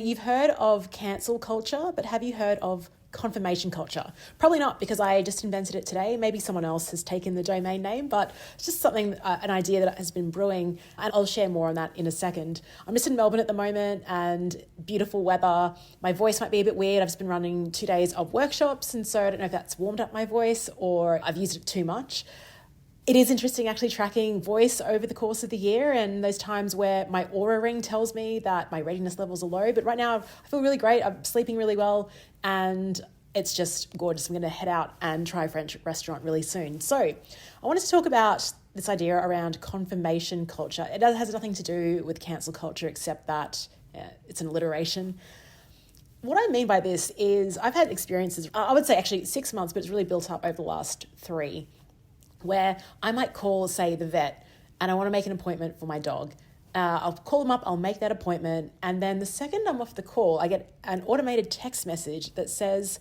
You've heard of cancel culture, but have you heard of confirmation culture? Probably not, because I just invented it today. Maybe someone else has taken the domain name, but it's just something, an idea that has been brewing, and I'll share more on that in a second. I'm just in Melbourne at the moment and beautiful weather. My voice might be a bit weird. I've just been running 2 days of workshops, and so I don't know if that's warmed up my voice or I've used it too much. It is interesting actually tracking voice over the course of the year, and those times where my Aura ring tells me that my readiness levels are low. But right now I feel really great. I'm sleeping really well and it's just gorgeous. I'm going to head out and try a French restaurant really soon. So I wanted to talk about this idea around confirmation culture. It has nothing to do with cancel culture except that it's an alliteration. What I mean by this is I've had experiences, I would say actually 6 months, but it's really built up over the last 3, where I might call, say, the vet, and I want to make an appointment for my dog. I'll call them up, I'll make that appointment, and then the second I'm off the call, I get an automated text message that says,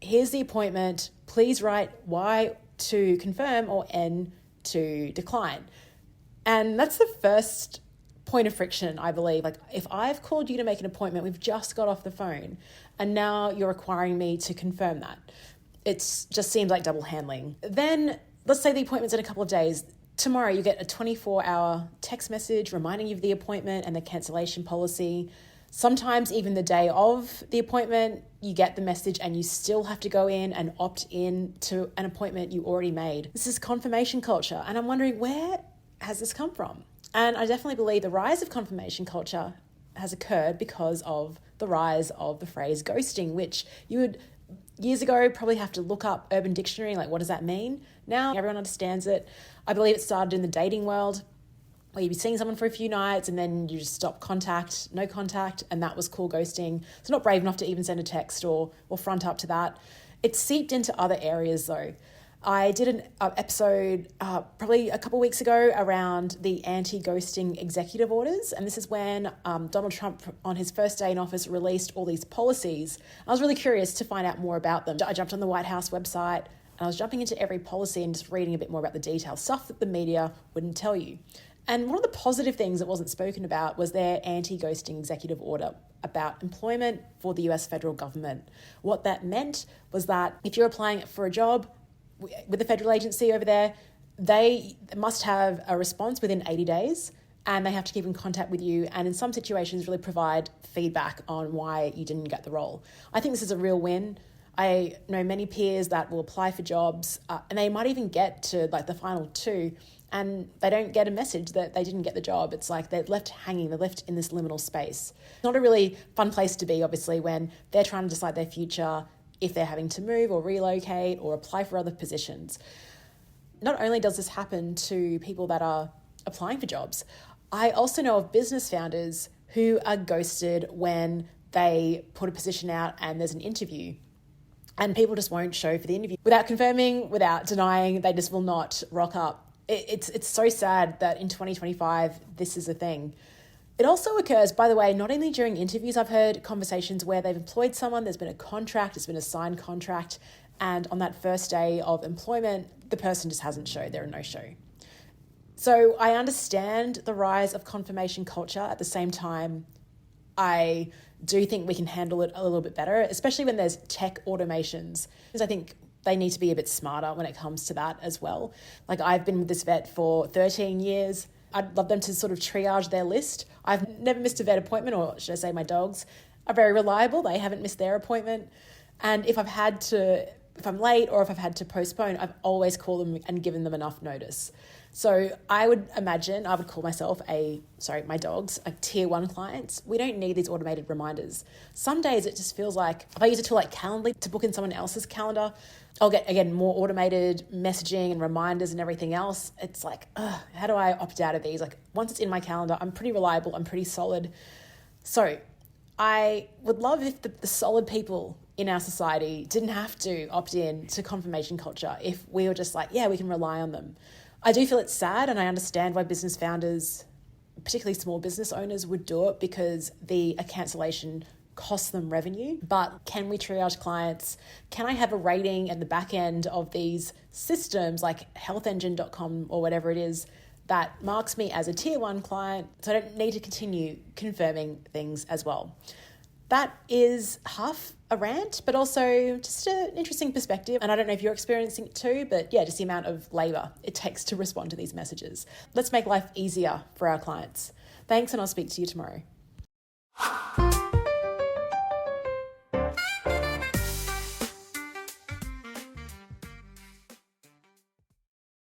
here's the appointment, please write Y to confirm or N to decline. And that's the first point of friction, I believe. Like, if I've called you to make an appointment, we've just got off the phone, and now you're requiring me to confirm that. It just seems like double handling. Then let's say the appointment's in a couple of days. Tomorrow you get a 24-hour text message reminding you of the appointment and the cancellation policy. Sometimes even the day of the appointment, you get the message and you still have to go in and opt in to an appointment you already made. This is confirmation culture. And I'm wondering, where has this come from? And I definitely believe the rise of confirmation culture has occurred because of the rise of the phrase ghosting, which you would years ago probably have to look up Urban Dictionary, like what does that mean? Now everyone understands it. I believe it started in the dating world, where you'd be seeing someone for a few nights and then you just stop contact, no contact, and that was called ghosting. So not brave enough to even send a text or front up to that. It seeped into other areas though. I did an episode probably a couple of weeks ago around the anti-ghosting executive orders. And this is when Donald Trump, on his first day in office, released all these policies. I was really curious to find out more about them. I jumped on the White House website and I was jumping into every policy and just reading a bit more about the details, stuff that the media wouldn't tell you. And one of the positive things that wasn't spoken about was their anti-ghosting executive order about employment for the US federal government. What that meant was that if you're applying for a job with the federal agency over there, they must have a response within 80 days and they have to keep in contact with you and in some situations really provide feedback on why you didn't get the role. I think this is a real win. I know many peers that will apply for jobs and they might even get to like the final 2 and they don't get a message that they didn't get the job. It's like they're left hanging, they're left in this liminal space. Not a really fun place to be, obviously, when they're trying to decide their future, if they're having to move or relocate or apply for other positions. Not only does this happen to people that are applying for jobs, I also know of business founders who are ghosted when they put a position out and there's an interview and people just won't show for the interview. Without confirming, without denying, they just will not rock up. It's so sad that in 2025, this is a thing. It also occurs, by the way, not only during interviews. I've heard conversations where they've employed someone, there's been a contract, there's been a signed contract, and on that first day of employment, the person just hasn't showed, they're a no-show. So I understand the rise of confirmation culture. At the same time, I do think we can handle it a little bit better, especially when there's tech automations. Because I think they need to be a bit smarter when it comes to that as well. Like, I've been with this vet for 13 years. I'd love them to sort of triage their list. I've never missed a vet appointment, or should I say my dogs are very reliable. They haven't missed their appointment. And if I'm late or if I've had to postpone, I've always called them and given them enough notice. So I would imagine I would call myself my dogs, a tier 1 clients. We don't need these automated reminders. Some days it just feels like if I use a tool like Calendly to book in someone else's calendar, I'll get, again, more automated messaging and reminders and everything else. It's like, how do I opt out of these? Like, once it's in my calendar, I'm pretty reliable, I'm pretty solid. So I would love if the solid people in our society didn't have to opt in to confirmation culture, if we were just like, yeah, we can rely on them. I do feel it's sad, and I understand why business founders, particularly small business owners, would do it, because a cancellation costs them revenue. But can we triage clients? Can I have a rating at the back end of these systems like healthengine.com or whatever it is that marks me as a tier 1 client, so I don't need to continue confirming things as well? That is half a rant, but also just an interesting perspective. And I don't know if you're experiencing it too, but yeah, just the amount of labour it takes to respond to these messages. Let's make life easier for our clients. Thanks, and I'll speak to you tomorrow.